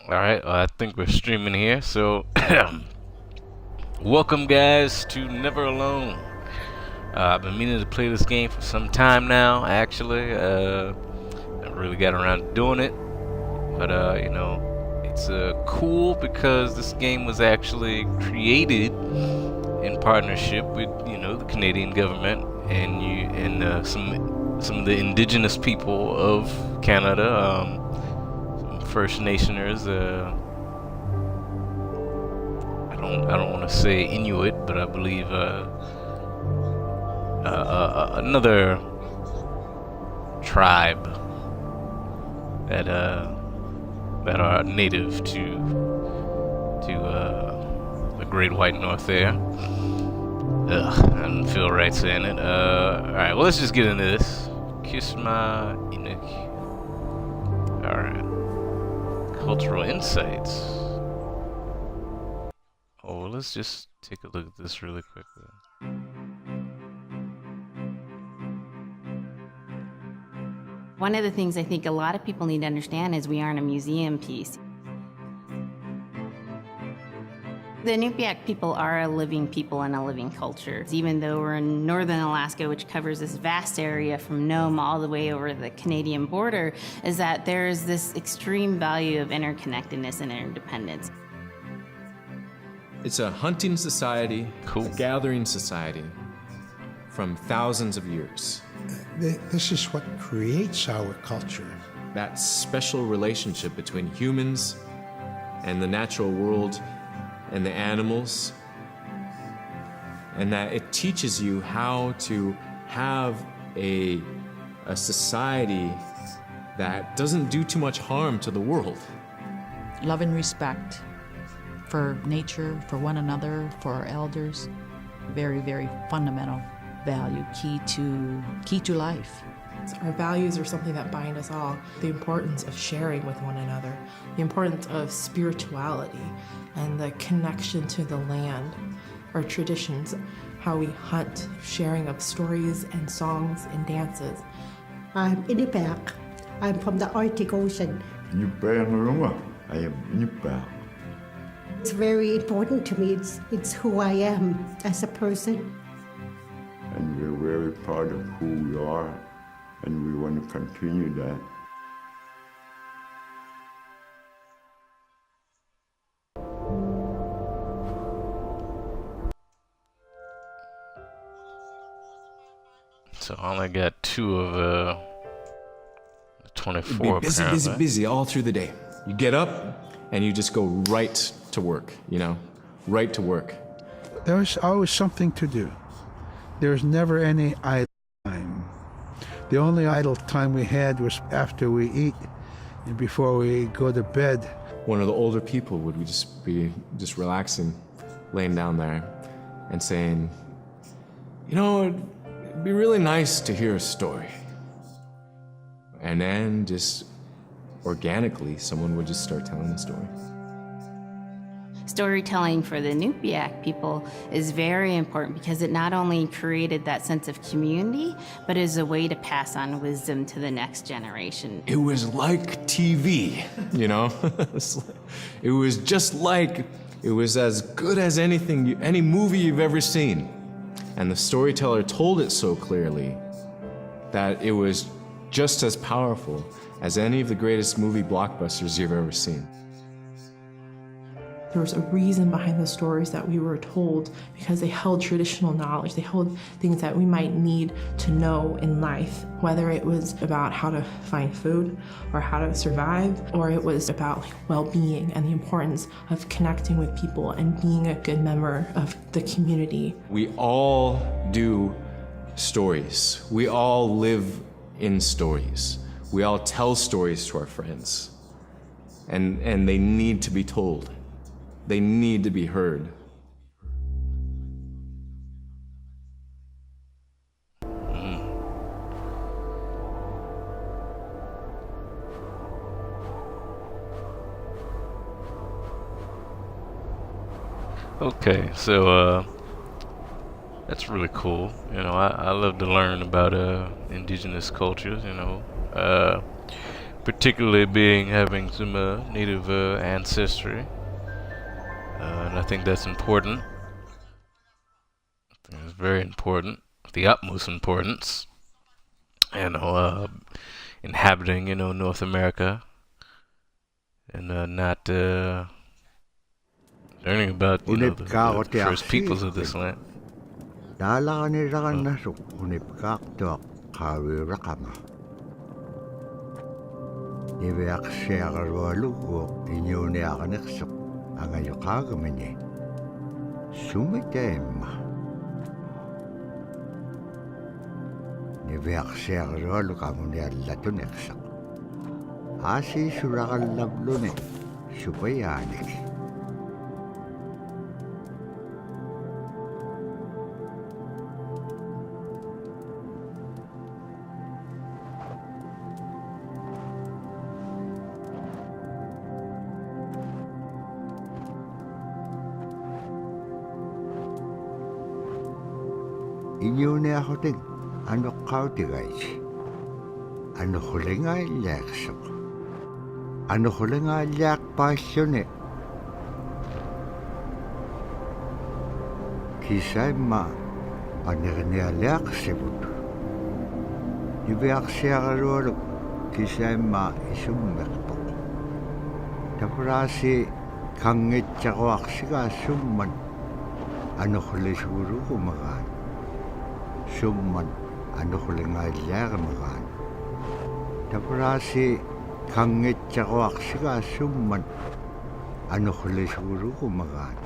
All right, I think we're streaming here. So, welcome guys to Never Alone. I've been meaning to play this game for some time now. Actually, I really got around to doing it, but it's cool because this game was actually created in partnership with the Canadian government and some of the indigenous people of Canada. First Nationers. I don't want to say Inuit, but I believe another tribe that are native to the Great White North there. Ugh, I don't feel right saying it. All right, well let's just get into this. Kisma Inuk. All right. Cultural insights. Oh, let's just take a look at this really quickly. One of the things I think a lot of people need to understand is we aren't a museum piece. The Inupiaq people are a living people and a living culture. Even though we're in northern Alaska, which covers this vast area from Nome all the way over the Canadian border, is that there's this extreme value of interconnectedness and interdependence. It's a hunting society, Cool. a gathering society from thousands of years. This is what creates our culture. That special relationship between humans and the natural world and the animals, and that it teaches you how to have a society that doesn't do too much harm to the world. Love and respect for nature, for one another, for our elders. Very, very fundamental value, key to life. Our values are something that bind us all. The importance of sharing with one another, the importance of spirituality, and the connection to the land, our traditions, how we hunt, sharing of stories and songs and dances. I'm Inupiaq. I'm from the Arctic Ocean. I am Inupiaq. It's very important to me. It's who I am as a person. And we're very proud of who we are, and we want to continue that. So I only got 2 of the 24. Be busy, apparently. busy all through the day. You get up and you just go right to work, right to work. There was always something to do. There was never any idle time. The only idle time we had was after we eat and before we go to bed. One of the older people would just be relaxing, laying down there and saying, it'd be really nice to hear a story. And then just organically, someone would just start telling the story. Storytelling for the Inupiaq people is very important because it not only created that sense of community, but is a way to pass on wisdom to the next generation. It was like TV, It was just like, it was as good as any movie you've ever seen. And the storyteller told it so clearly that it was just as powerful as any of the greatest movie blockbusters you've ever seen. There was a reason behind the stories that we were told because they held traditional knowledge. They held things that we might need to know in life, whether it was about how to find food or how to survive, or it was about well-being and the importance of connecting with people and being a good member of the community. We all do stories. We all live in stories. We all tell stories to our friends. And they need to be told. They need to be heard. Okay, so that's really cool. I love to learn about indigenous cultures. particularly being having some native ancestry, and I think that's important. I think it's very important, the utmost importance. You know, inhabiting, you know, North America, and not learning about, you know, the first peoples of this land. Asi surakallavlune supayanik. Inyune ahoting ano kautigais. Ano hulinga ilaksok. Ano hulinga ilak pasyone. Kisay ma panirnia ilaksibut. Ibeak siya karolo kisay ma isumbekpok. Tapurasi kangit chakawak siga summan. Ano hulisuru kumagan. Summan ano hulinga ilak magan. Tapurasi kangit chakawak siga summan ano hulisuru kumagan.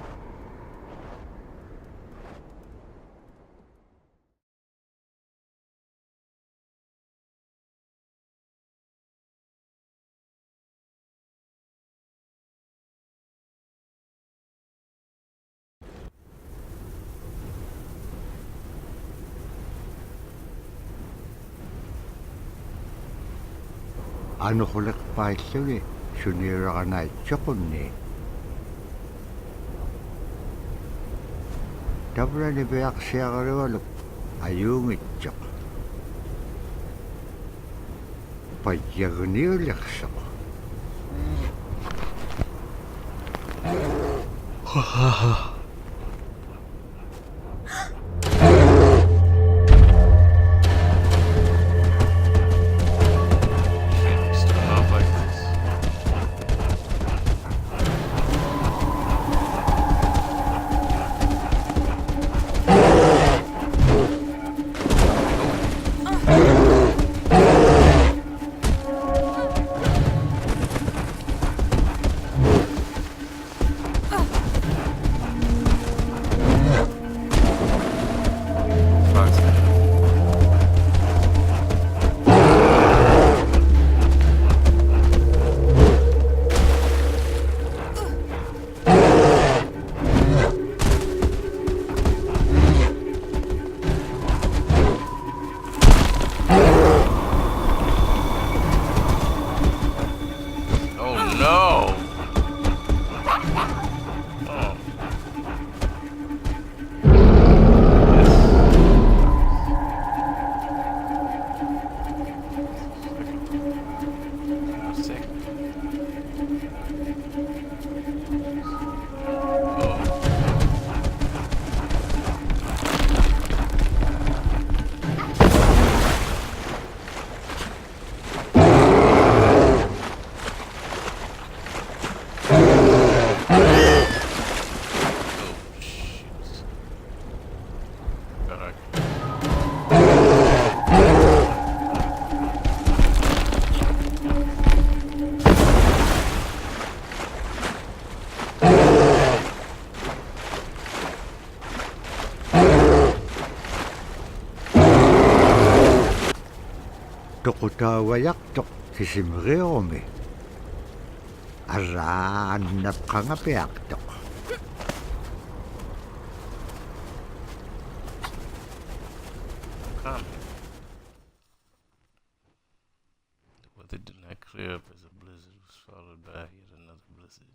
Ano hulik paisuri sunira kanay chokunni. Tapra ni beak siya karewaluk ayungit chok. Payagni uliksok. Tokutawayak tok kisimreome. Araan napkangapiak tok. The weather did not clear up as a blizzard was followed by yet another blizzard.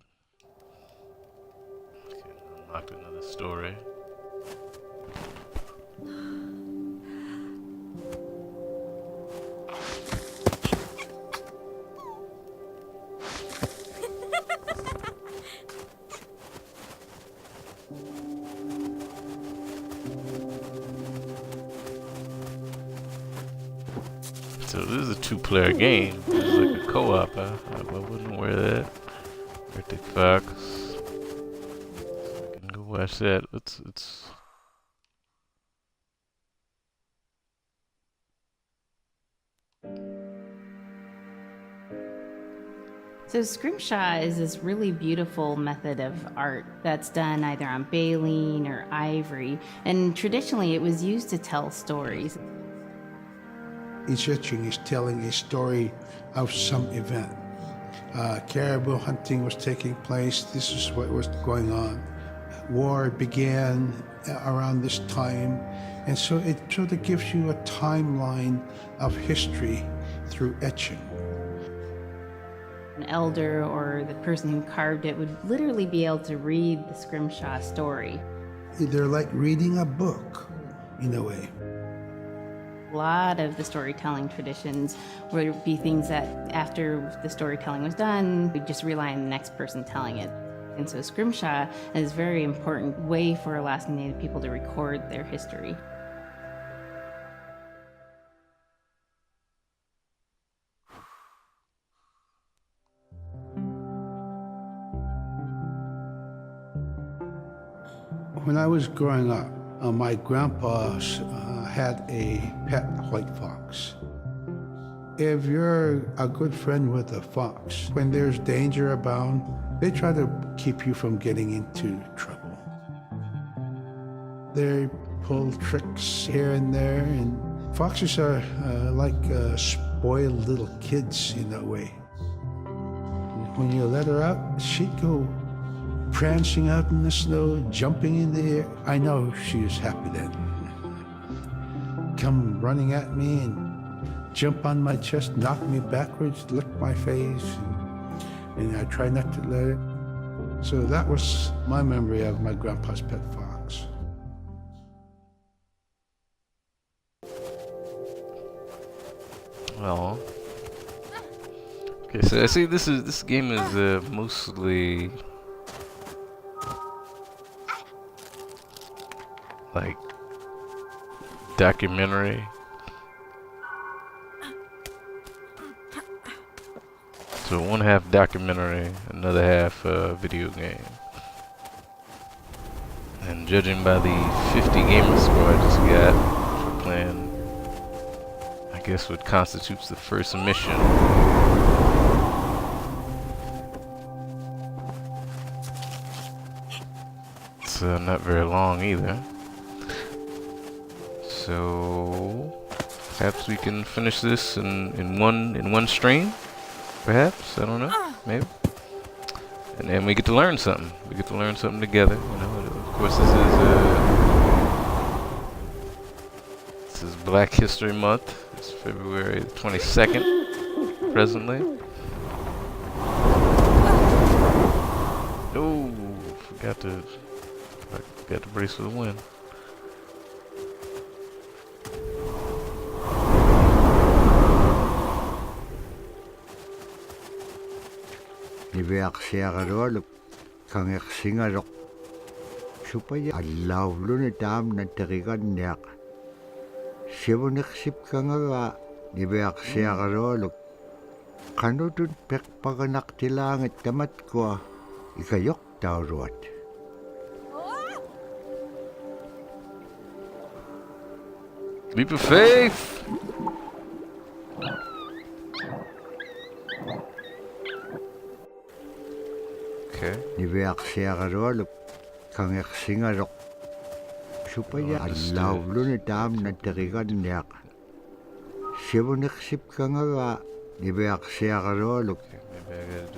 Okay, unlocked another story. So this is a two-player game. It's like a co-op. I wouldn't wear that. Arctic Fox. I can go watch that. Let's. So scrimshaw is this really beautiful method of art that's done either on baleen or ivory, and traditionally it was used to tell stories. Each etching is telling a story of some event. Caribou hunting was taking place. This is what was going on. War began around this time, and so it sort of gives you a timeline of history through etching. An elder or the person who carved it would literally be able to read the scrimshaw story. They're like reading a book, in a way. A lot of the storytelling traditions would be things that after the storytelling was done, we'd just rely on the next person telling it. And so scrimshaw is a very important way for Alaskan Native people to record their history. When I was growing up, my grandpa had a pet white fox. If you're a good friend with a fox, when there's danger abound, they try to keep you from getting into trouble. They pull tricks here and there, and foxes are like spoiled little kids in a way. When you let her out, she'd go prancing out in the snow, jumping in the air. I know she was happy then. Come running at me and jump on my chest, knock me backwards, lick my face, and I try not to let it. So that was my memory of my grandpa's pet fox. Well, okay. So I see this game is mostly like documentary. So one half documentary, another half video game. And judging by the 50 gamer score I just got for playing, I guess what constitutes the first mission. It's not very long either. So perhaps we can finish this in one stream. Perhaps, I don't know, maybe. And then we get to learn something. We get to learn something together. You know, of course, this is Black History Month. It's February 22nd, presently. Oh, forgot to brace for the wind. Niveaksiagaroluk kangersingarok supaya allawlun itam na teriganyak siwuniksip kangaga niveaksiagaroluk kanudun pekpaganak tilangit tamat ko ikayok tauruat. Leap of faith! Okay. Niveaksiagaroluk kangersingarok supaya allawlun itam na teriganyak siwuniksip kangaga niveaksiagaroluk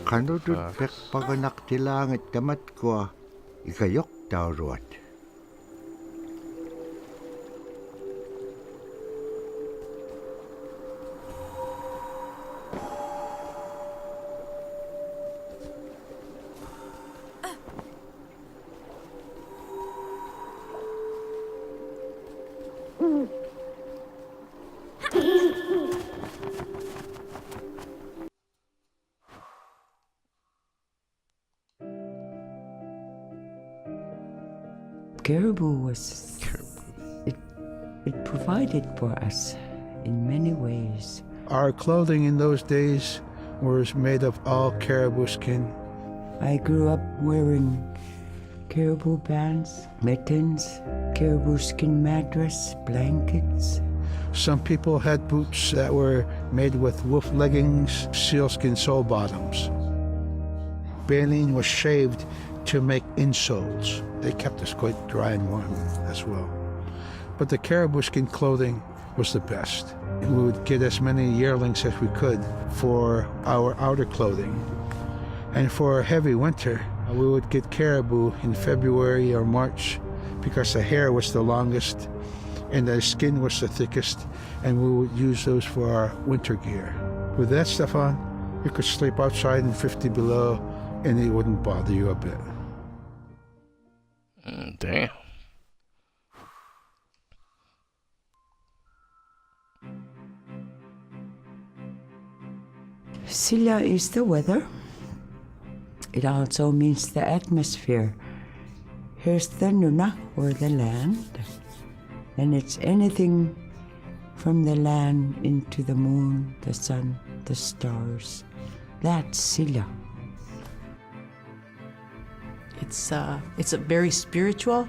kanudun pekpaganak tilangit tamat ko ikayok tauruat. Caribou was it provided for us in many ways Our clothing in those days was made of all caribou skin. I grew up wearing caribou bands, mittens, caribou skin mattress, blankets. Some people had boots that were made with wolf leggings, sealskin sole bottoms. Baleen was shaved to make insoles. They kept us quite dry and warm as well. But the caribou skin clothing was the best. We would get as many yearlings as we could for our outer clothing. And for a heavy winter, we would get caribou in February or March because the hair was the longest and the skin was the thickest, and we would use those for our winter gear. With that stuff on, you could sleep outside in 50 below and it wouldn't bother you a bit. Damn. Silla is the weather. It also means the atmosphere. Here's the Nuna, or the land. And it's anything from the land into the moon, the sun, the stars. That's Silla. It's a very spiritual,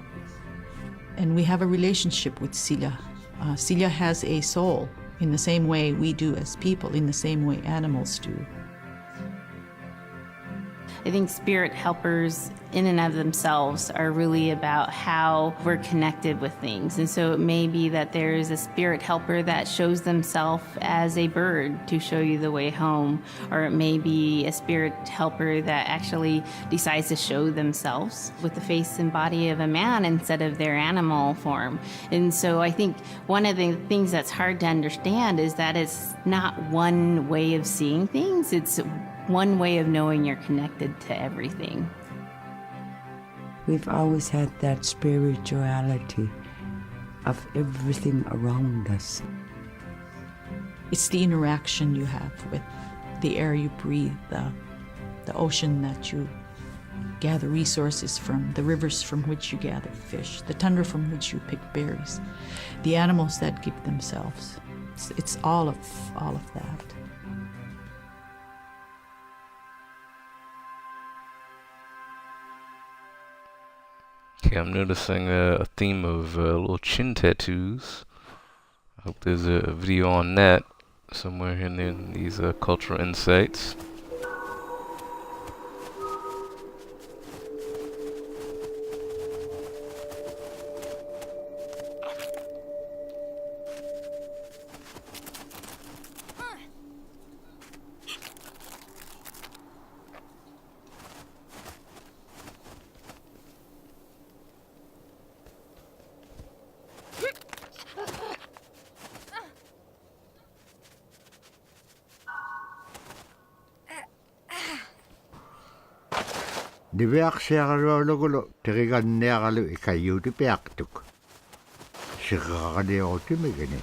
and we have a relationship with Silla. Silla has a soul in the same way we do as people, in the same way animals do. I think spirit helpers in and of themselves are really about how we're connected with things. And so it may be that there's a spirit helper that shows themselves as a bird to show you the way home, or it may be a spirit helper that actually decides to show themselves with the face and body of a man instead of their animal form. And so I think one of the things that's hard to understand is that it's not one way of seeing things, it's one way of knowing you're connected to everything. We've always had that spirituality of everything around us. It's the interaction you have with the air you breathe, the ocean that you gather resources from, the rivers from which you gather fish, the tundra from which you pick berries, the animals that give themselves. It's all of that. Okay, I'm noticing a theme of little chin tattoos. I hope there's a video on that somewhere in these cultural insights. Diviaksiarluolugu teriganniaralu ikayuuti piaqtuk. Siqaqaniurutimigini.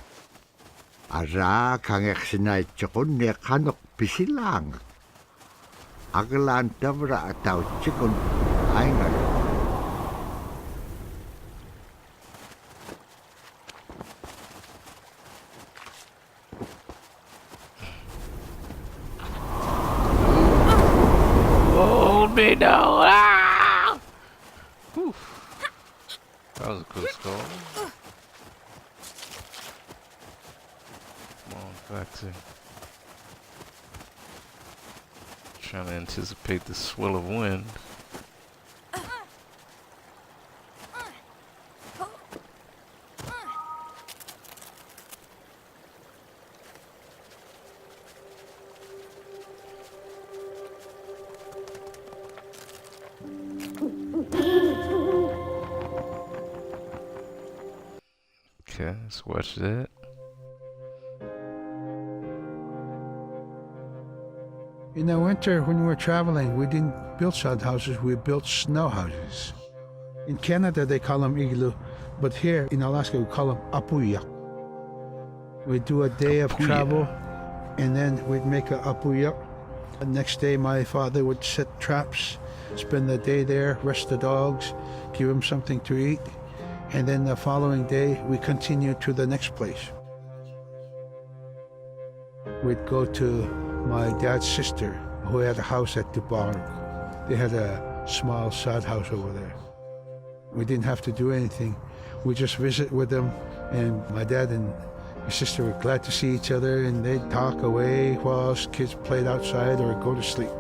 Araa kangersinaitsiqunni qanuq pisilaanga. Aglaan tavra atautsikun aingalu. Me down. Ah! Whew. That was a cool skull. Come on, Foxy. Trying to anticipate the swell of wind. Okay, let's watch that. In the winter, when we were traveling, we didn't build sod houses, we built snow houses. In Canada, they call them igloo, but here in Alaska, we call them apuya. We'd do a day of travel, and then we'd make a apuya. The next day, my father would set traps, spend the day there, rest the dogs, give them something to eat, and then the following day, we continued to the next place. we'd go to my dad's sister, who had a house at Dubarg. They had a small sod house over there. We didn't have to do anything. We just visit with them, and my dad and my sister were glad to see each other, and they'd talk away while us kids played outside or go to sleep.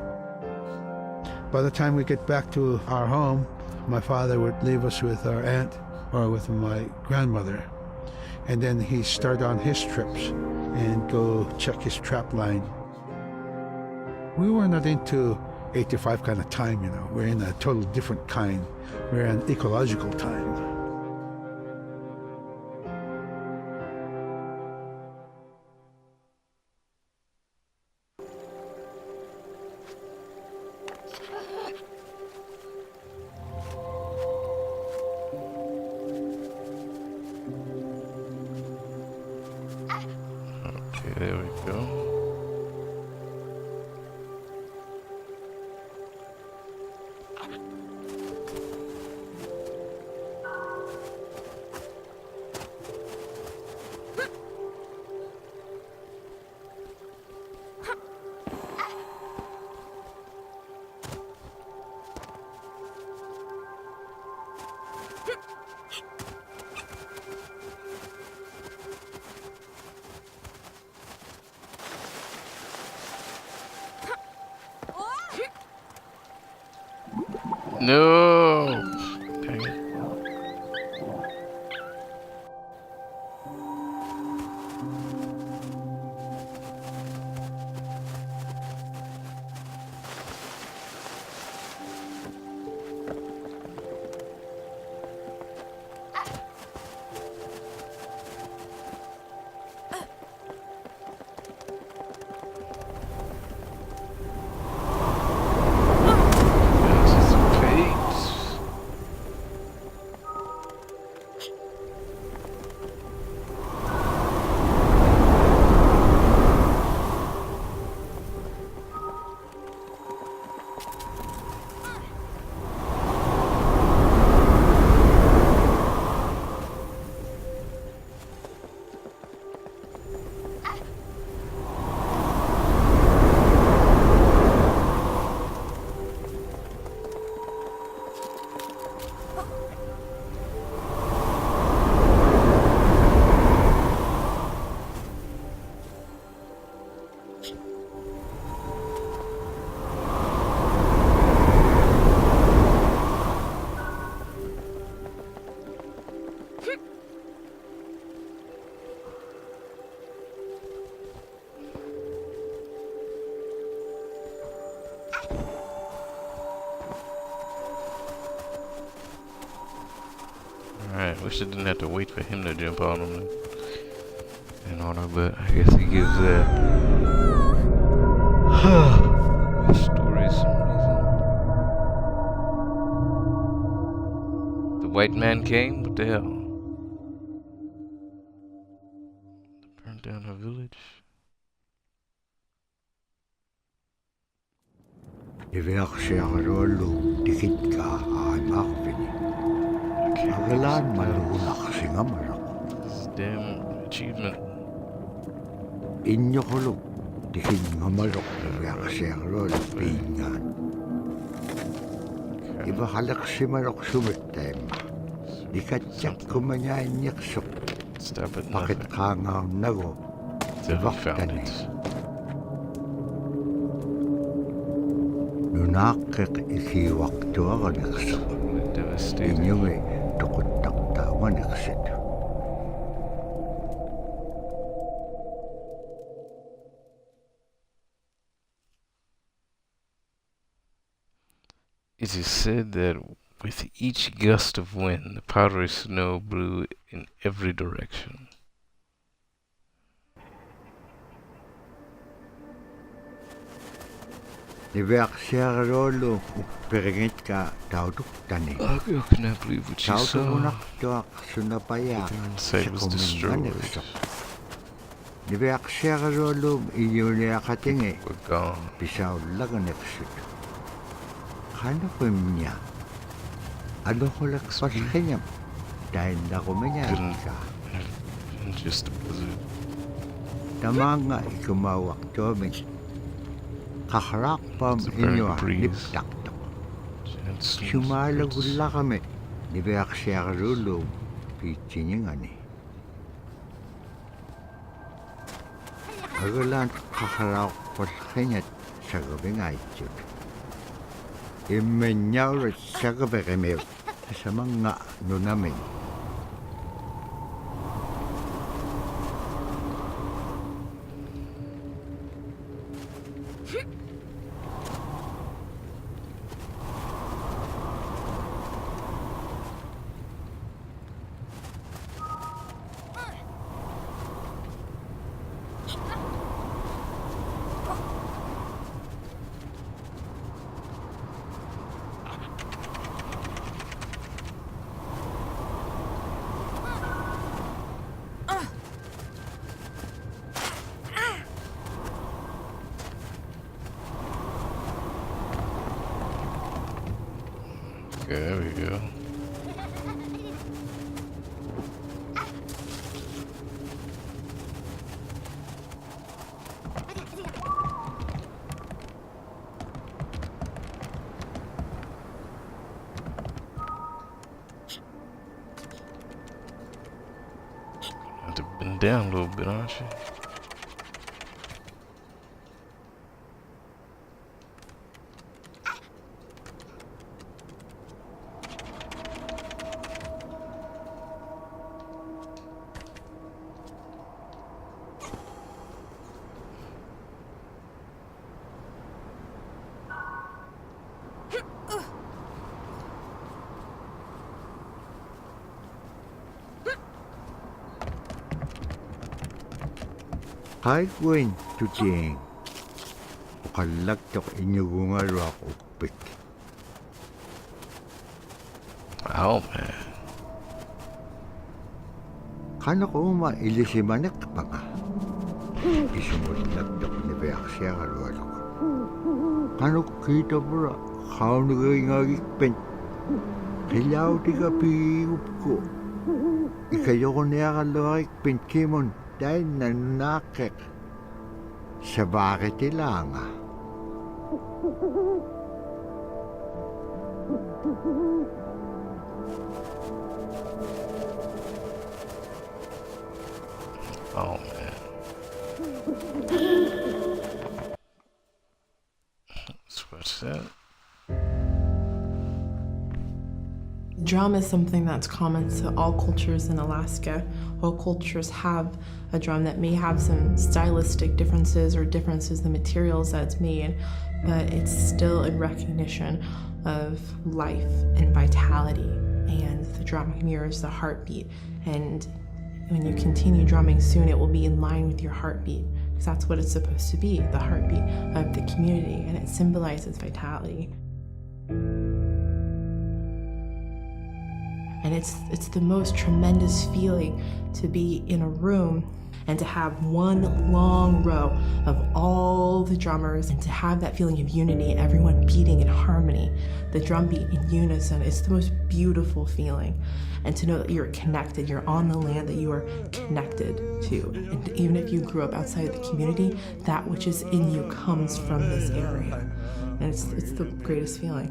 By the time we get back to our home, my father would leave us with our aunt or with my grandmother, and then he'd start on his trips and go check his trap line. We were not into 8 to 5 kind of time, you know. We're in a total different kind. We're in ecological time. Okay, there we go. No! Dang it. Alright, wish I didn't have to wait for him to jump on him and all that, but I guess he gives that story some reason. The white man came? What the hell? They burned down a village? This is damn achievement. Stop at nothing. Till we found it. Devastating. It is said that with each gust of wind, the powdery snow blew in every direction. I cannot believe what you saw. The site was destroyed. We're gone. Couldn't have been just a blizzard. Tamanga ikumawak tomin. Kakarak pam It's a very inyo good breeze. liptaktok. And smooth Sumalagula kami. Dibeak siya karulo. Pichinyingani. Agalan kakarak paskanyat sa gabing aychut. Imenyaw sa gabing mew. Sa mga nunamin. Okay, there we go. Have to bend down a little bit, aren't you? Hi, Gwen, tuting. Ukalagtok inyugunga rock upik. Oh man. Kano ko ilisimanak pa nga. Isumulagtok ni Beak siya karulo. Kano kita bro, kau nagingagikpen. Kilaw di ka piyup ko. Ikayo ko niya kalawikpen kimon. Dahil nanakit sa bakit ilanga. Oh man. What's that? Drum is something that's common to all cultures in Alaska. All cultures have a drum that may have some stylistic differences or differences in the materials that it's made, but it's still in recognition of life and vitality. And the drum mirrors the heartbeat. And when you continue drumming soon, it will be in line with your heartbeat, because that's what it's supposed to be, the heartbeat of the community, and it symbolizes vitality. And it's the most tremendous feeling to be in a room and to have one long row of all the drummers and to have that feeling of unity, everyone beating in harmony, the drum beat in unison. It's the most beautiful feeling. And to know that you're connected, you're on the land that you are connected to. And even if you grew up outside of the community, that which is in you comes from this area. And it's the greatest feeling.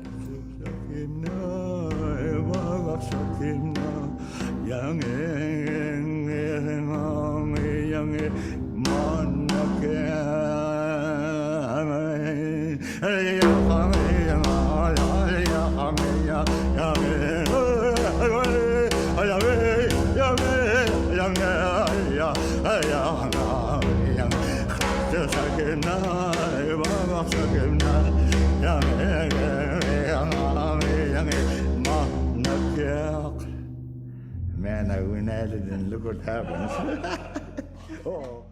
Man, I went at it and look what happens. Oh.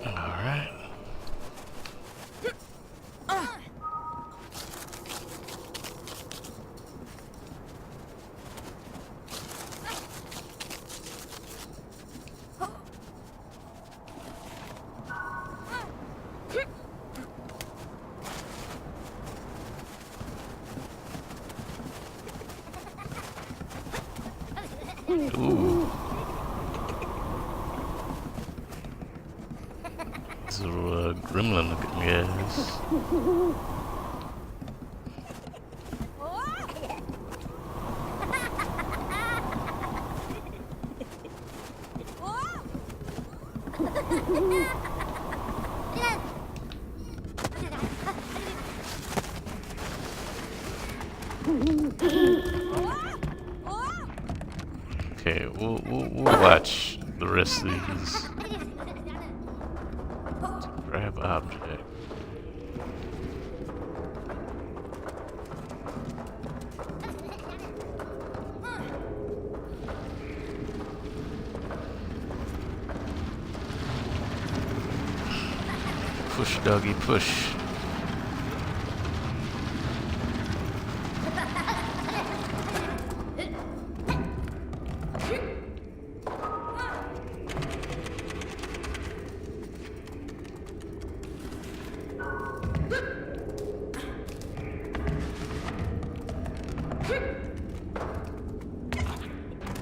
All right. Ooh. It's a little gremlin looking guys. Okay, we'll watch the rest of these. Grab object. Push, doggy, push.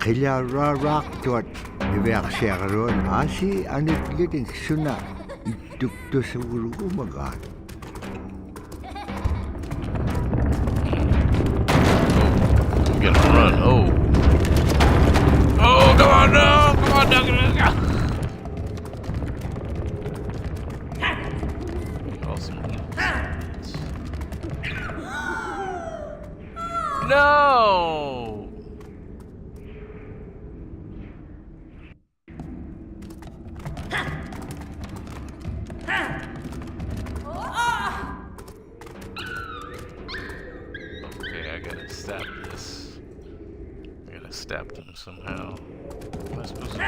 Kaya rarak tuat ibyak siya karon asi anit giting suna ituk to sa guru magat. I'm gonna run. Oh. Oh, come on, no! Come on, Doug. Awesome. No! Okay, I gotta stop this. I gotta stop them somehow. What am I supposed to do?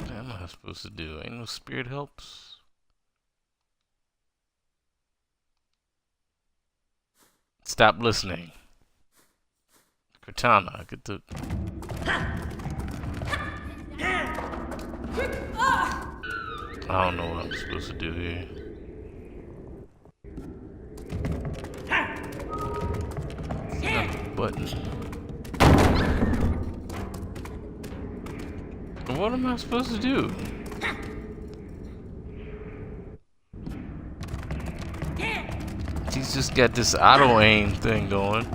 What am I supposed to do? Ain't no spirit helps. Stop listening. Cortana, get the. I don't know what I'm supposed to do here. It's not a button. What am I supposed to do? He's just got this auto aim thing going.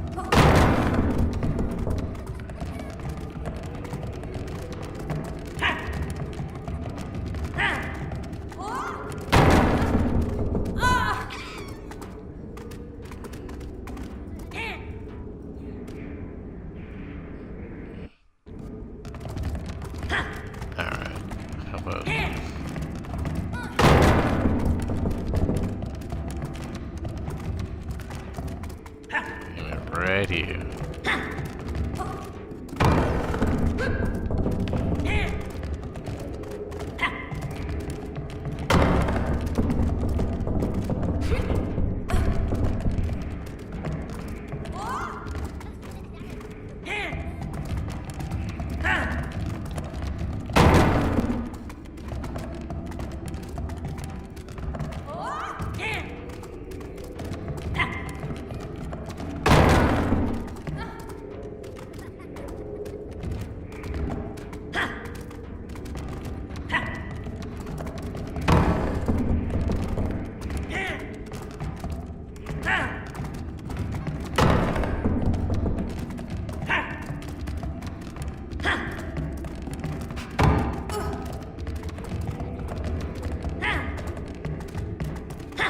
Right here.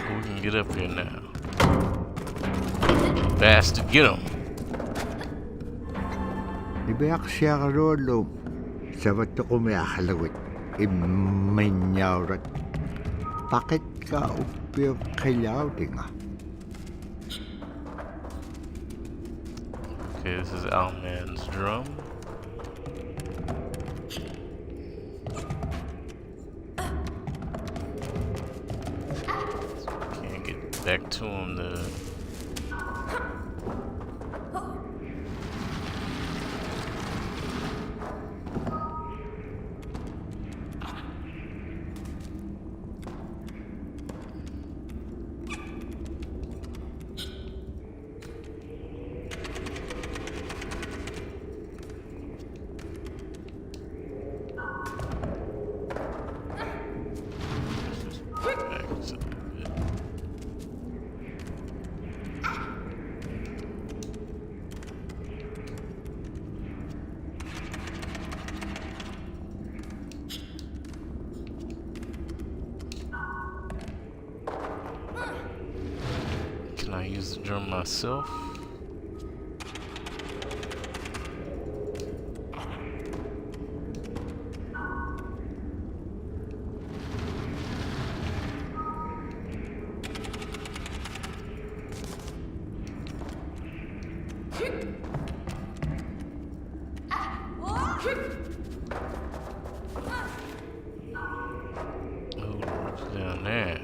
We can get up here now. Bastard, get him. Ibyak siya karon lo. Sabat ko may akalawit. Imenyawrat. Bakit ka upir kayaw dinga? Okay, this is Owlman's drum. Can't get back to him. use the drum myself. Down there.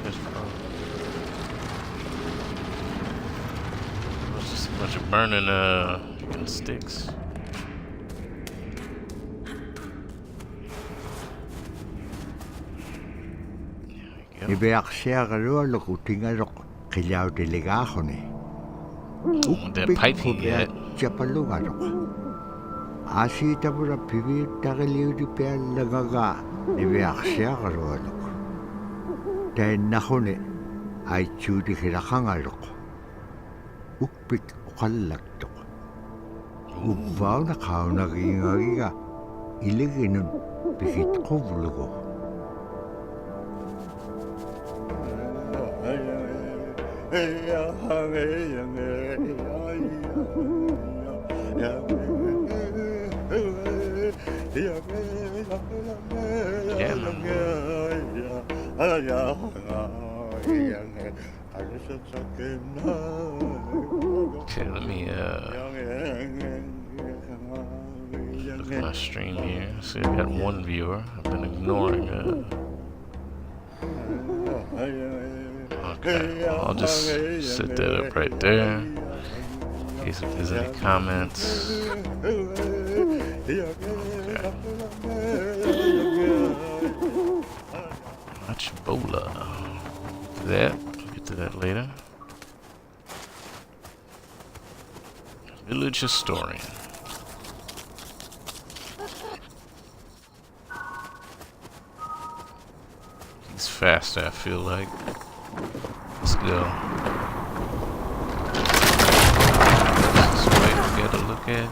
There's just a bunch of burning sticks. Ibeaksiagalua kutingalok kilaw delegahone. That pipe he had. Chapalugalok. Asi tabura pivi tagaliu di pelagaga ibeaksiagaluk. Dahil nahone ay chudi hilakangalok. Ukpik ukalaktok. Ubaw na kao nagingagiga iliginun pikit kublugo. Okay, let me look at my stream here. See, I got one viewer. I've been ignoring okay, I'll just set that up right there. In case if there's any comments. Okay. Watch Bola. That. I'll get to that later. Village historian. He's faster, I feel like. Let's go. This way we gotta look at.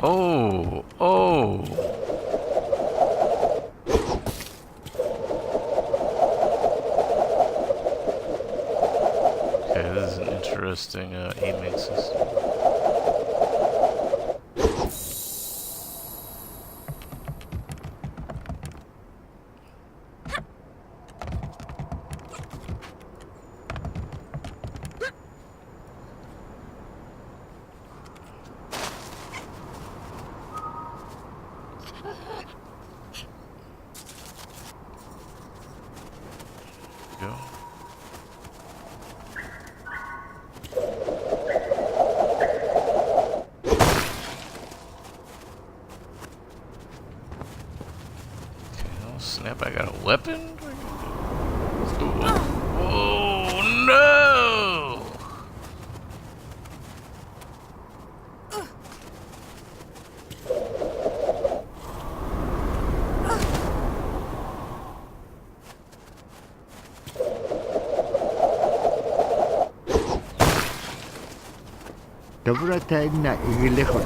Oh, oh. Okay, this is an interesting aiming system. Go. Okay, oh snap, I got a weapon? Ooh. Oh no! Tabura tayo na igilehon.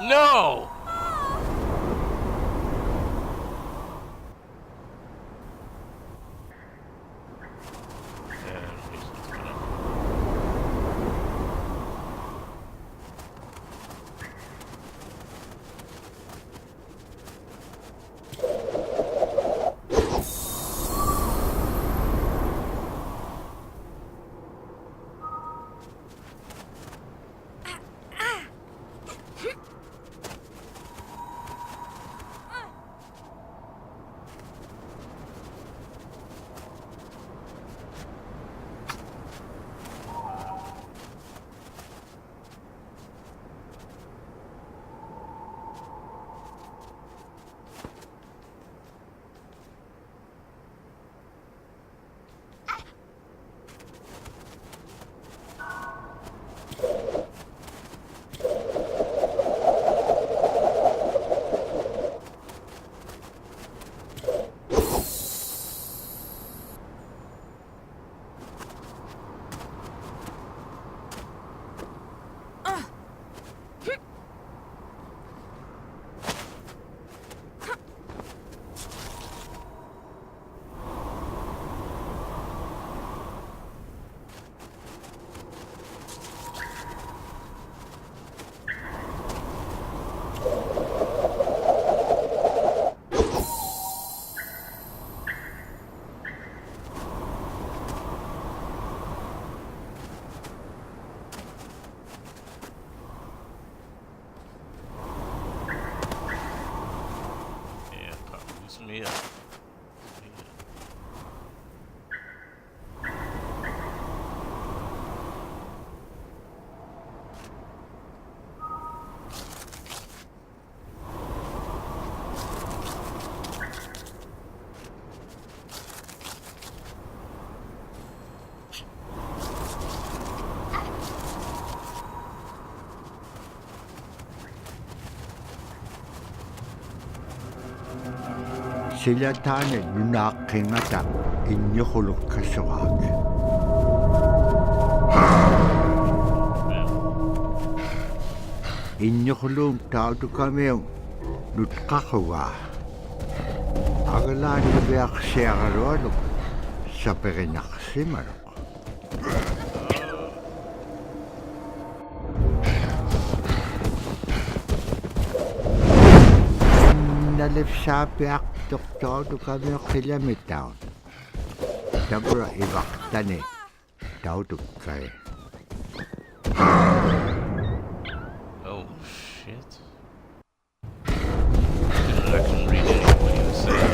No! me up. Sila tane nunakingata inyohuluk kasawag. Inyohulung tautu kami yung nutkakawa. Agalan nabiyak siya karoalok sa pekinyaksimarok. Nalip sa piyak tautu kami yung kilamitaw. Dabra ibak tani tautu kay. Oh, shit. I couldn't read anything what he was saying.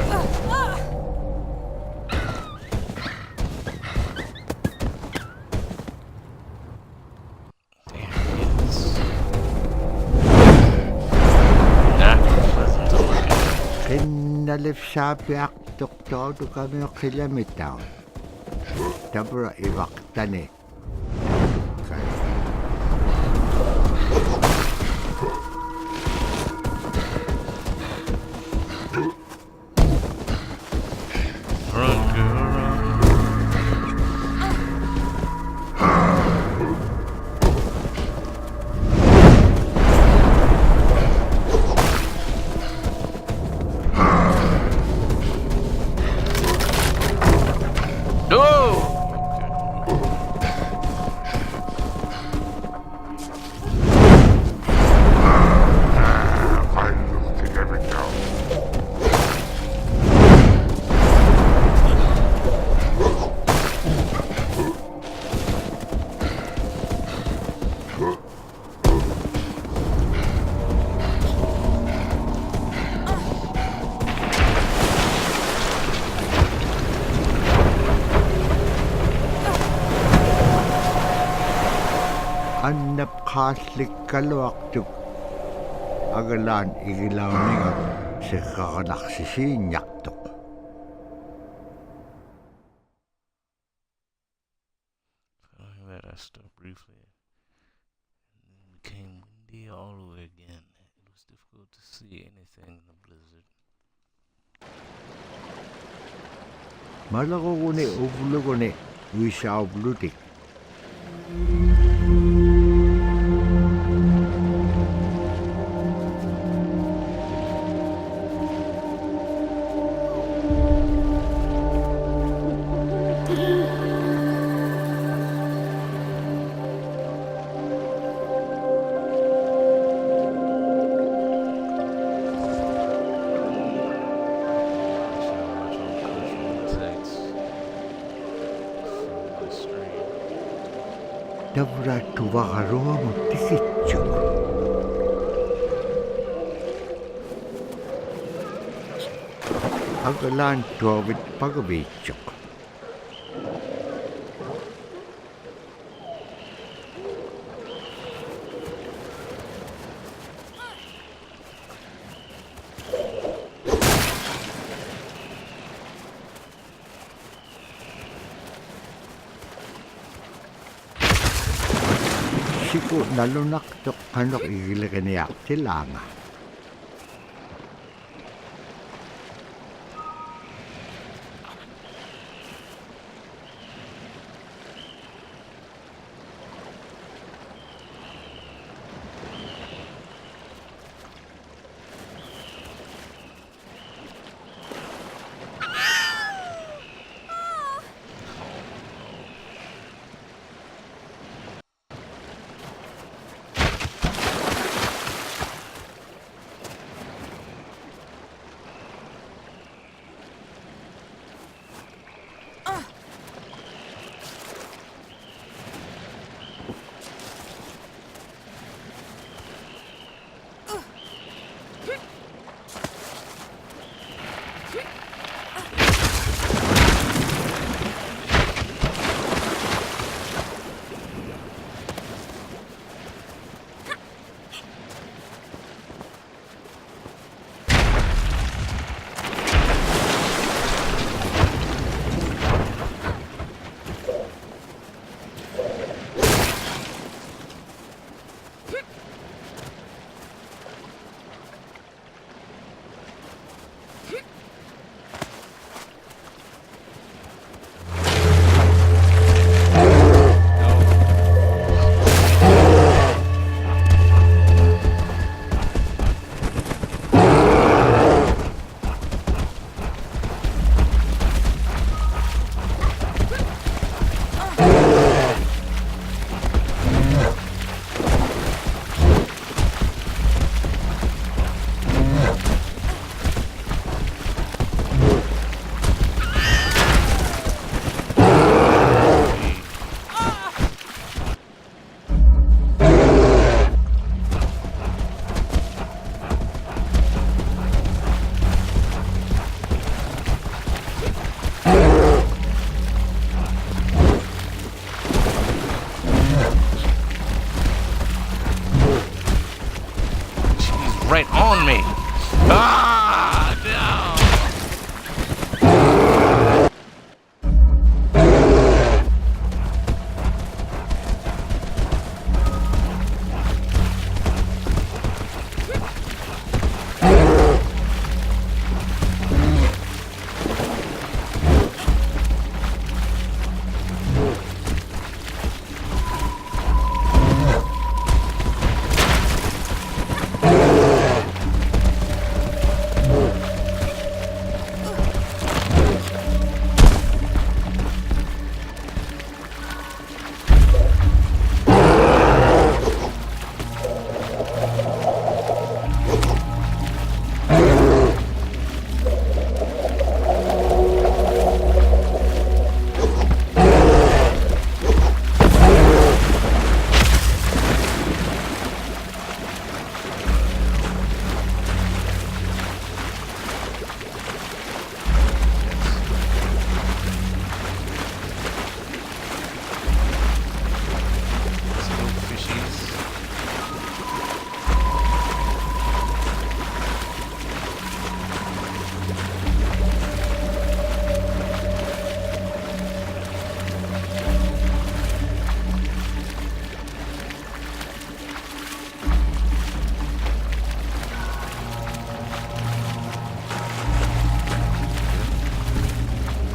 Damn, it's not pleasant to look at. Kinalip sa piyak tautu kami yung kilamitaw. Dabra ibak tani tautu kay. Run, girl, run. No! I looked at every now. Anap kaslik kalwaktuk. Agalan igilaw niya sa kakanaksisinyak. Following that, I stopped briefly and then became windy all over again. It was difficult to see anything in the blizzard. Malako ko ni upulo ko ni wisa ublutik. Dabra tubakaroa mo tikityo. Agalan tuwabit pagabityo. Siku nalunak tok kanok igilagan niya tilanga.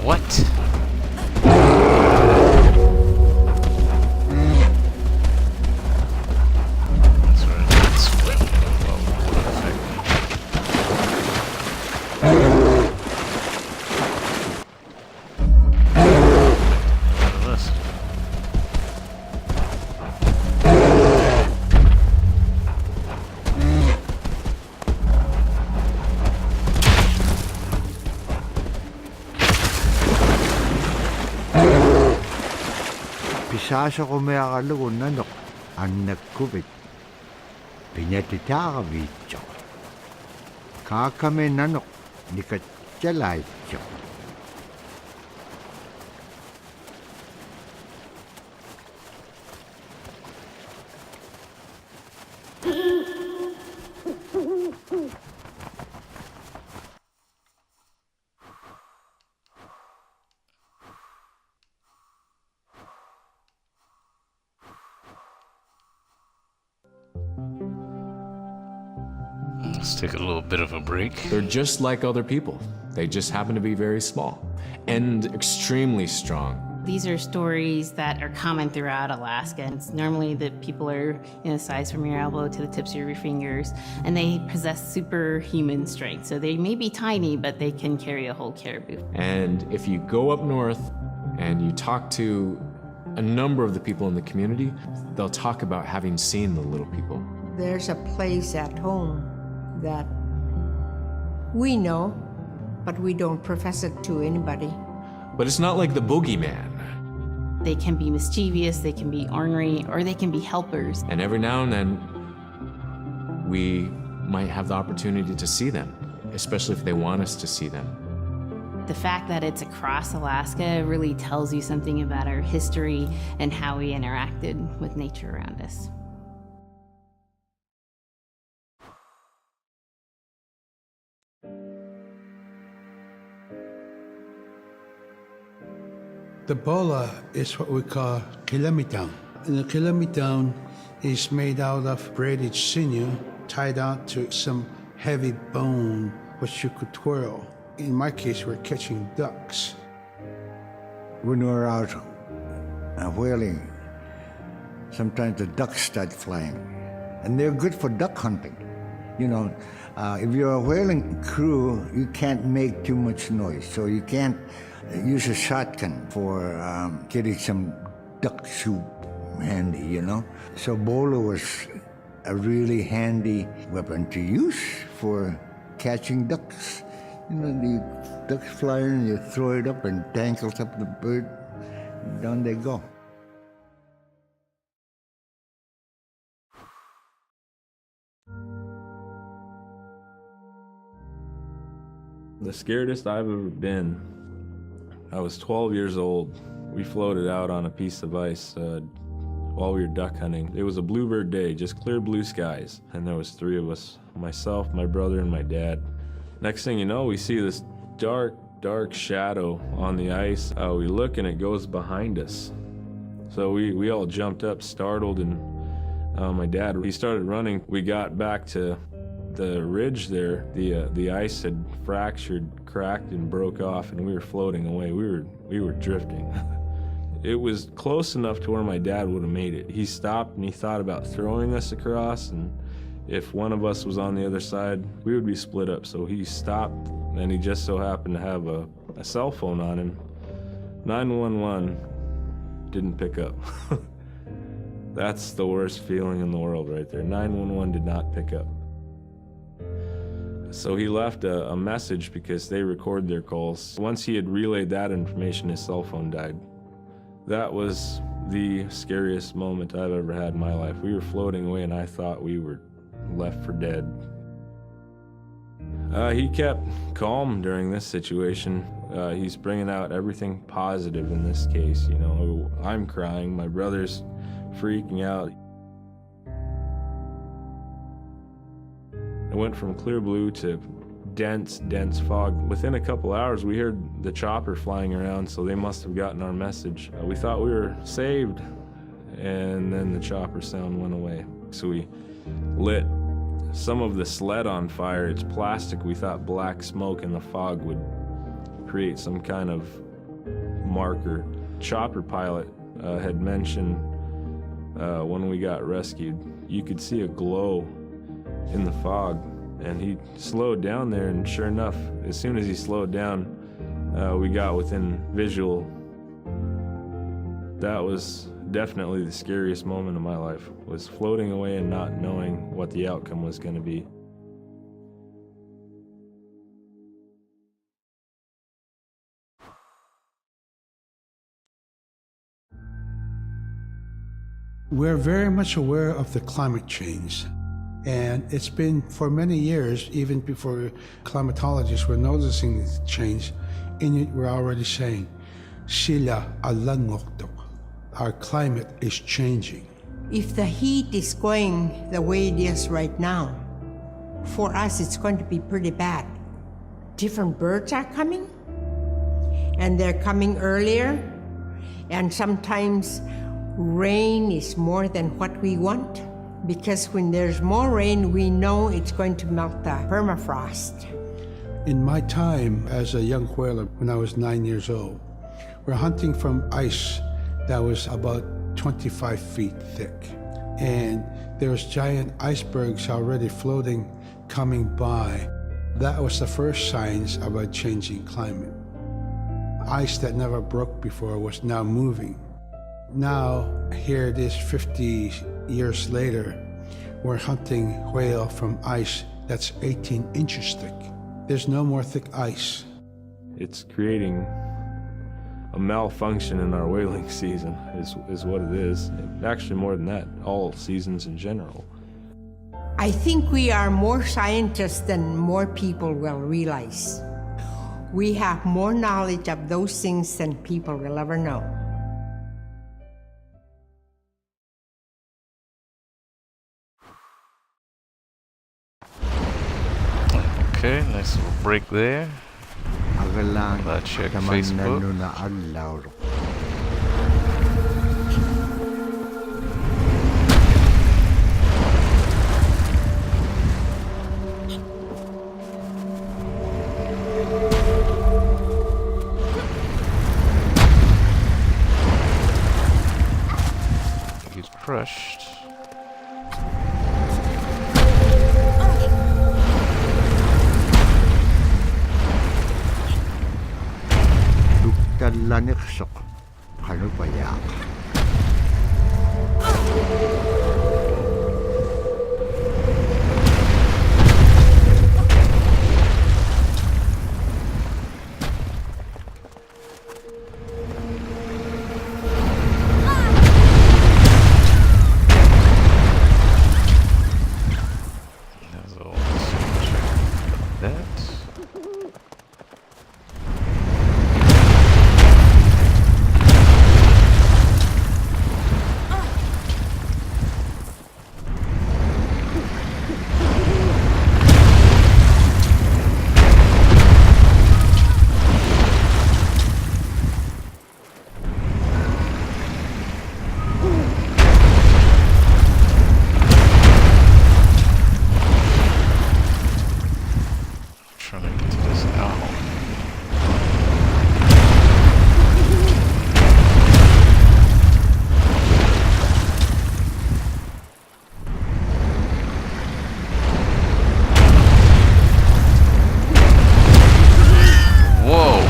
What? That's right. That's what. Well, Pisasa ko may akalo nanok anak kubit. Pinatitaka bityo. Kakame nanok ni katsalaycho. Let's take a little bit of a break. They're just like other people. They just happen to be very small and extremely strong. These are stories that are common throughout Alaska. It's normally that people are size from your elbow to the tips of your fingers, and they possess superhuman strength. So they may be tiny, but they can carry a whole caribou. And if you go up north and you talk to a number of the people in the community, they'll talk about having seen the little people. There's a place at home that we know, but we don't profess it to anybody. But it's not like the boogeyman. They can be mischievous, they can be ornery, or they can be helpers. And every now and then, we might have the opportunity to see them, especially if they want us to see them. The fact that it's across Alaska really tells you something about our history and how we interacted with nature around us. The bola is what we call kilometer. And the kilometer is made out of braided sinew tied out to some heavy bone which you could twirl. In my case, we're catching ducks. When we're out whaling, sometimes the ducks start flying. And they're good for duck hunting. If you're a whaling crew, you can't make too much noise. So you can't use a shotgun for getting some duck soup handy, So bola was a really handy weapon to use for catching ducks. The ducks fly in, you throw it up and tangles up the bird, down they go. The scaredest I've ever been, I was 12 years old. We floated out on a piece of ice while we were duck hunting. It was a bluebird day, just clear blue skies. And there was 3 of us, myself, my brother, and my dad. Next thing you know, we see this dark shadow on the ice. We look and it goes behind us. So we all jumped up, startled, and my dad, he started running. We got back to the ridge there. The ice had fractured, cracked, and broke off, and we were floating away. We were drifting. It was close enough to where my dad would have made it. He stopped and he thought about throwing us across, and if one of us was on the other side, we would be split up. So he stopped, and he just so happened to have a cell phone on him. 911 didn't pick up. That's the worst feeling in the world right there. 911 did not pick up. So he left a message because they record their calls. Once he had relayed that information, his cell phone died. That was the scariest moment I've ever had in my life. We were floating away and I thought we were left for dead. He kept calm during this situation. He's bringing out everything positive in this case. I'm crying, my brother's freaking out. It went from clear blue to dense fog. Within a couple hours, we heard the chopper flying around, so they must have gotten our message. We thought we were saved, and then the chopper sound went away. So we lit some of the sled on fire. It's plastic. We thought black smoke in the fog would create some kind of marker. Chopper pilot had mentioned when we got rescued, you could see a glow in the fog, and he slowed down there, and sure enough, as soon as he slowed down, we got within visual. That was definitely the scariest moment of my life, was floating away and not knowing what the outcome was going to be. We're very much aware of the climate change. And it's been for many years, even before climatologists were noticing the change, Inuit were already saying, Sila alangokto. Our climate is changing. If the heat is going the way it is right now, for us it's going to be pretty bad. Different birds are coming, and they're coming earlier, and sometimes rain is more than what we want, because when there's more rain, we know it's going to melt the permafrost. In my time as a young whaler, when I was 9 years old, we're hunting from ice that was about 25 feet thick. And there was giant icebergs already floating, coming by. That was the first signs of a changing climate. Ice that never broke before was now moving. Now, here it is 50 years later, we're hunting whale from ice that's 18 inches thick. There's no more thick ice. It's creating a malfunction in our whaling season, is what it is. Actually, more than that, all seasons in general. I think we are more scientists than more people will realize. We have more knowledge of those things than people will ever know. Okay, nice little break there. Agalang Check taman Facebook. nanu na adlaw. He's crushed. Talanik-sok kanu payak. There's all check that. Trying to get to this owl. Whoa!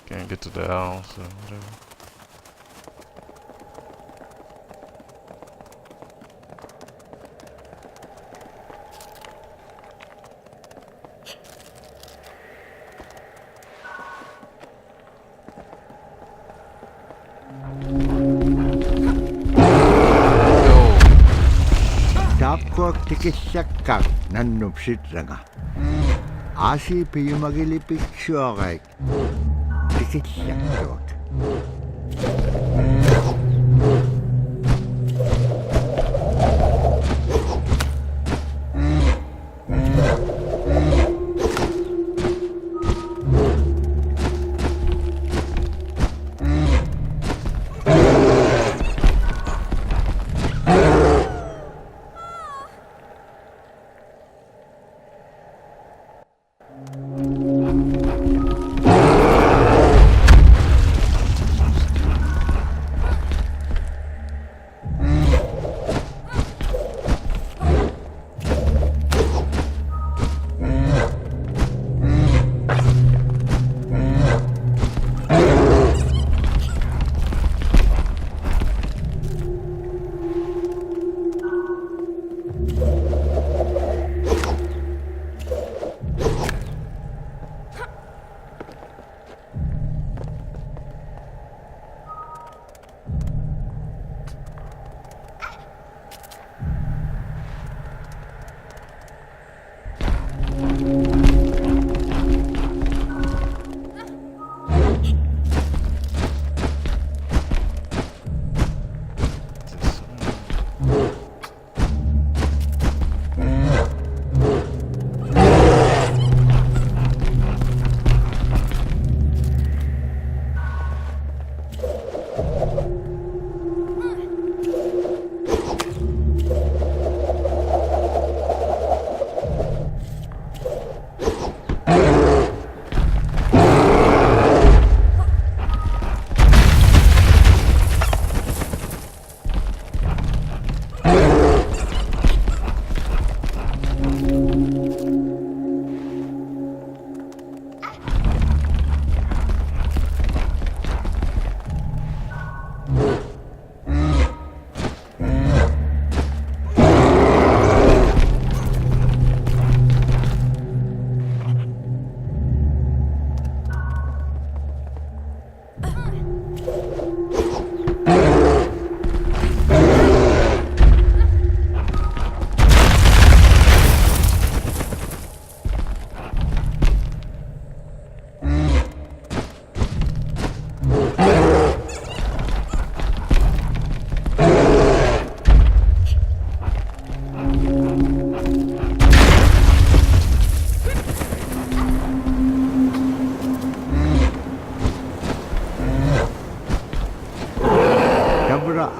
Can't get to the owl, so whatever. tikissakkaak nannupsitranga aasi piyumagilipiksuaqaik tikissaktuak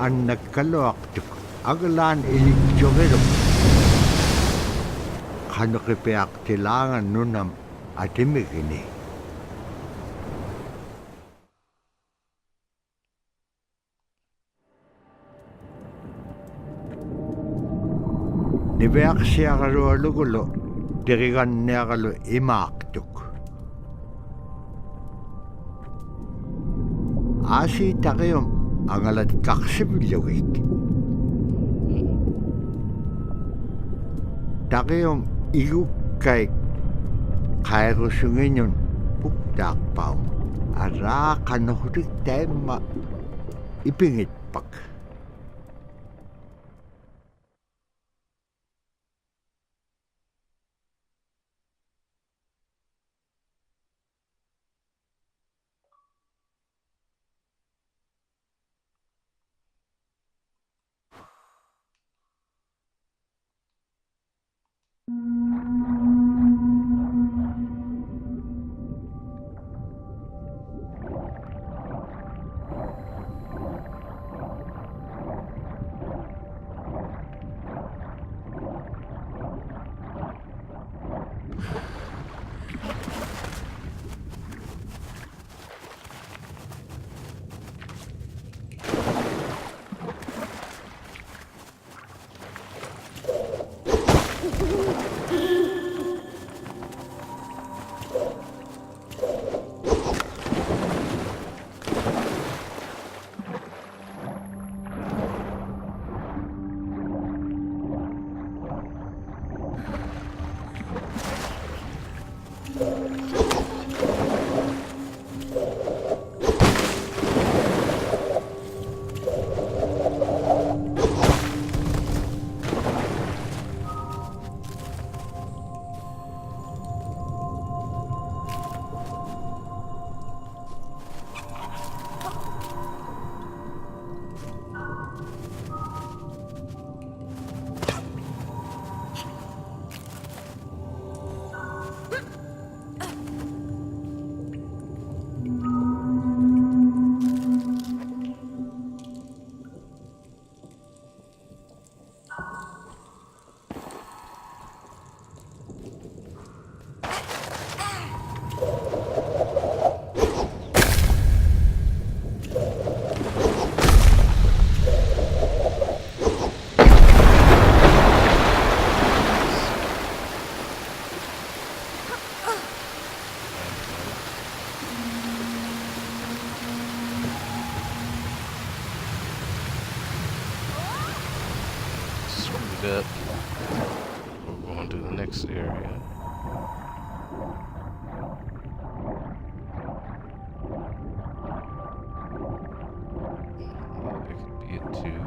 ang nagkaluaktuk aglan iligjogerum kanukipiak tilangan nunam atimigini nibeak siagalu alugulo dirigan niagalu imaaktuk asi takiyom ang alat kaksibilyawik. Takiyom igukay kairusungin yun puktakpaw. Ara kanuhurik tema ipingit pak. up. We're going to the next area. That could be it too.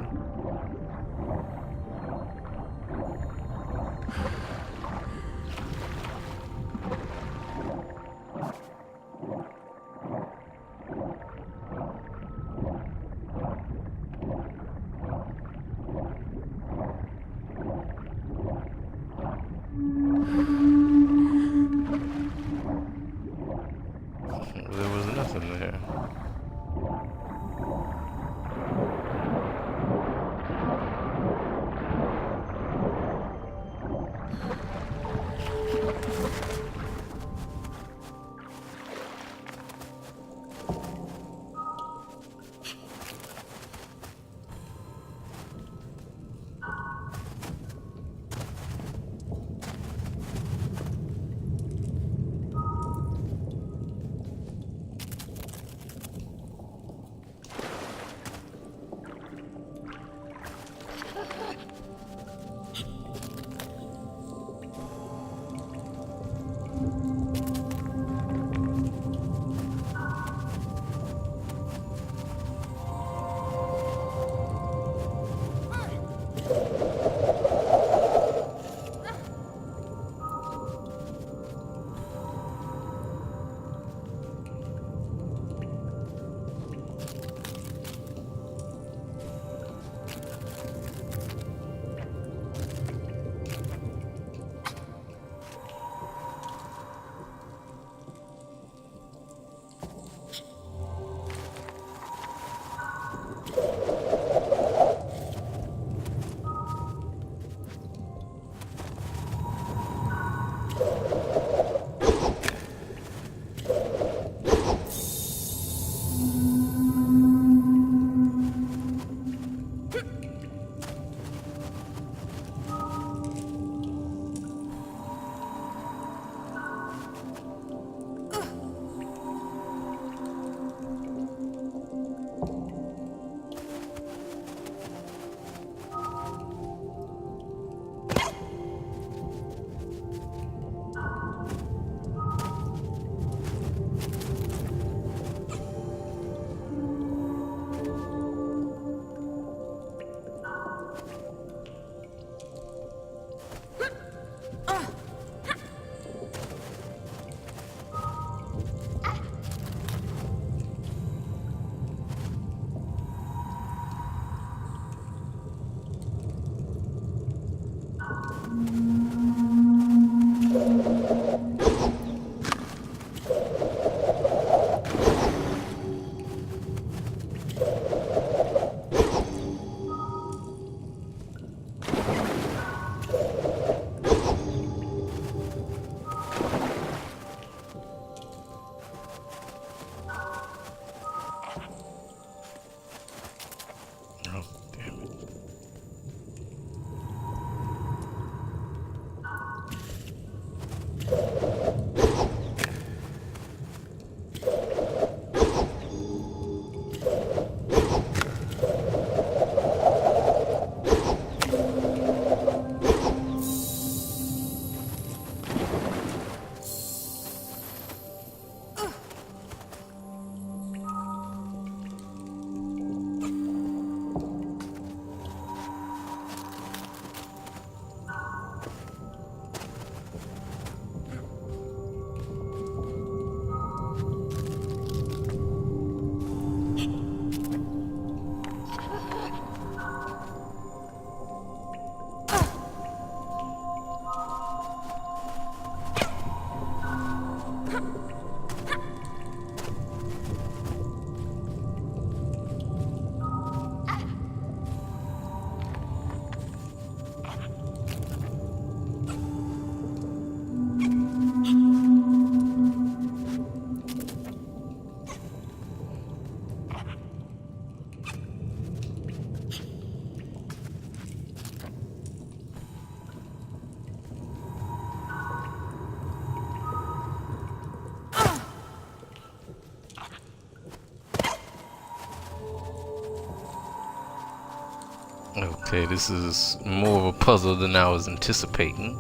Okay, this is more of a puzzle than I was anticipating.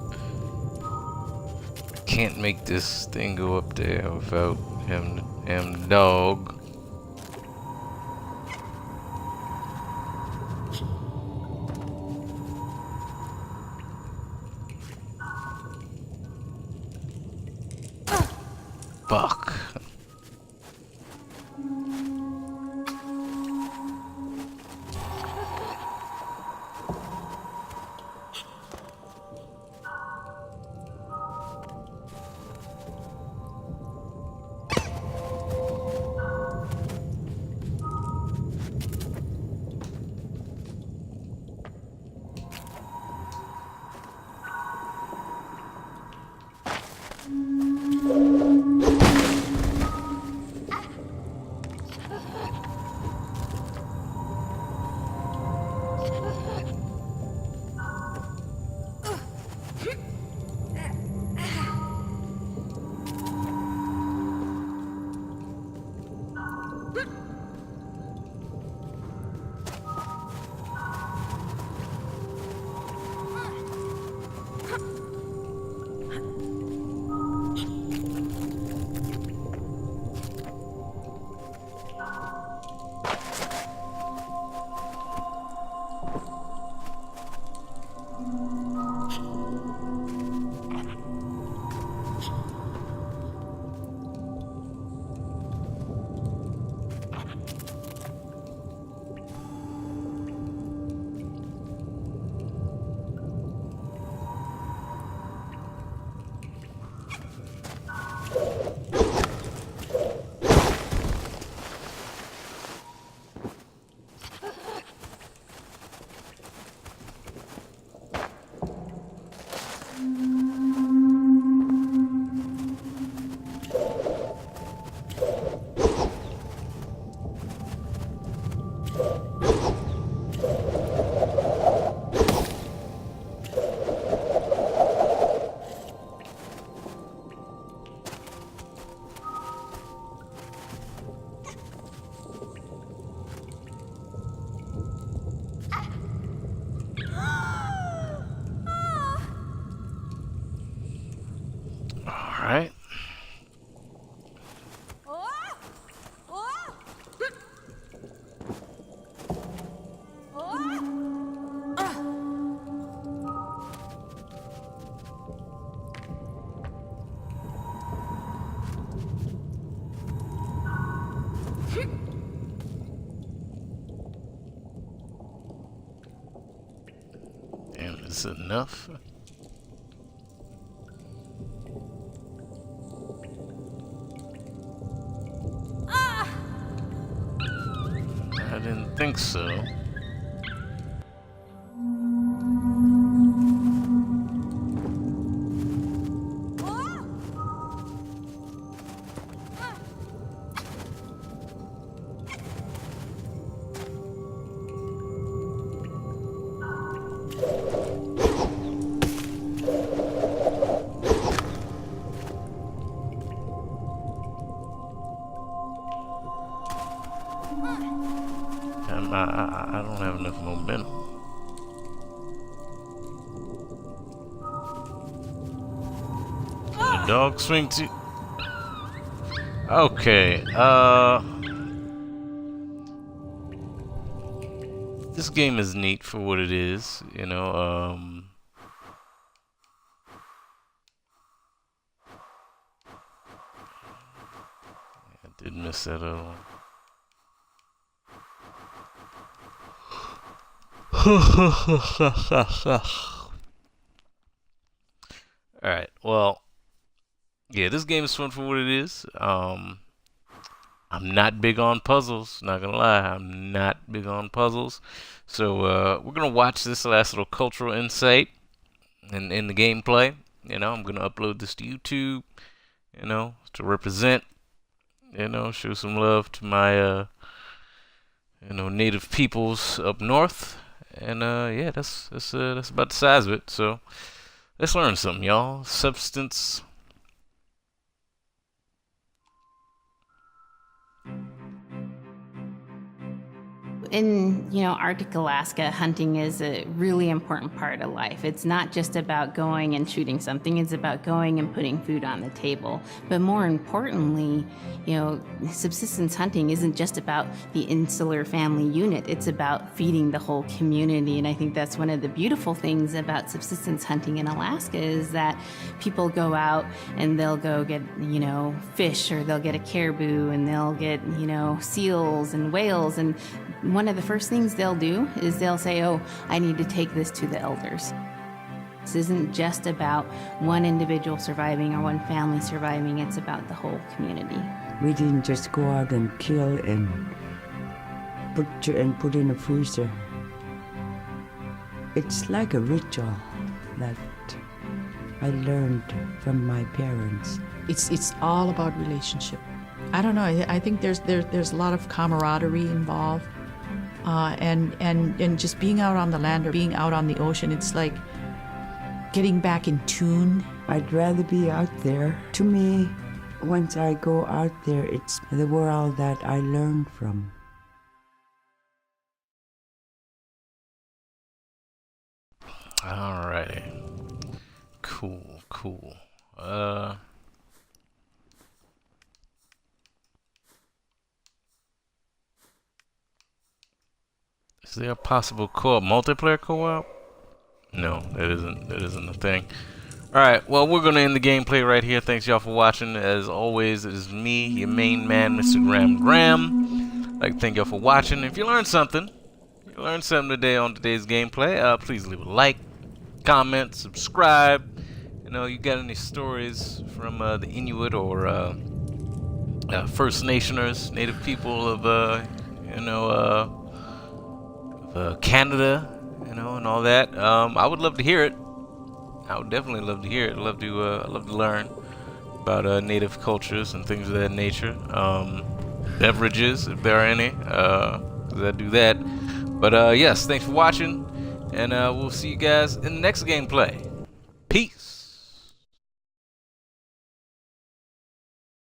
I can't make this thing go up there without having the dog. Fuck. Alright. Damn, is it enough? I didn't think so. I don't have enough momentum. Can the dog swing too? Okay, this game is neat for what it is, you know, I did miss that other one. Alright, well, yeah, this game is fun for what it is. I'm not big on puzzles, not gonna lie, I'm not big on puzzles. So, we're gonna watch this last little cultural insight in the gameplay. You know, I'm gonna upload this to YouTube, you know, to represent, you know, show some love to my, you know, native peoples up north. And yeah, that's about the size of it. So let's learn something, y'all. Substance. In, Arctic Alaska, hunting is a really important part of life. It's not just about going and shooting something, it's about going and putting food on the table. But more importantly, subsistence hunting isn't just about the insular family unit, it's about feeding the whole community. And I think that's one of the beautiful things about subsistence hunting in Alaska is that people go out and they'll go get, fish, or they'll get a caribou, and they'll get, seals and whales. And one of the first things they'll do is they'll say, oh, I need to take this to the elders. This isn't just about one individual surviving or one family surviving, it's about the whole community. We didn't just go out and kill and put in a freezer. It's like a ritual that I learned from my parents. It's all about relationship. I don't know. I think there's a lot of camaraderie involved, and just being out on the land or being out on the ocean. It's like getting back in tune. I'd rather be out there. To me, once I go out there, it's the world that I learn from. Alrighty. Cool. Is there a possible multiplayer co-op? No, that isn't a thing. Alright, well, we're gonna end the gameplay right here. Thanks y'all for watching. As always, it is me, your main man, Mr. Graham. I'd like to thank y'all for watching. If you learned something today on today's gameplay, please leave a like, comment, subscribe. You got any stories from the Inuit or First Nationers, Native people of Canada, and all that. I would love to hear it. I would definitely love to hear it. I'd love to learn about Native cultures and things of that nature. Beverages, if there are any, 'cause I do that. But yes, thanks for watching, and we'll see you guys in the next gameplay.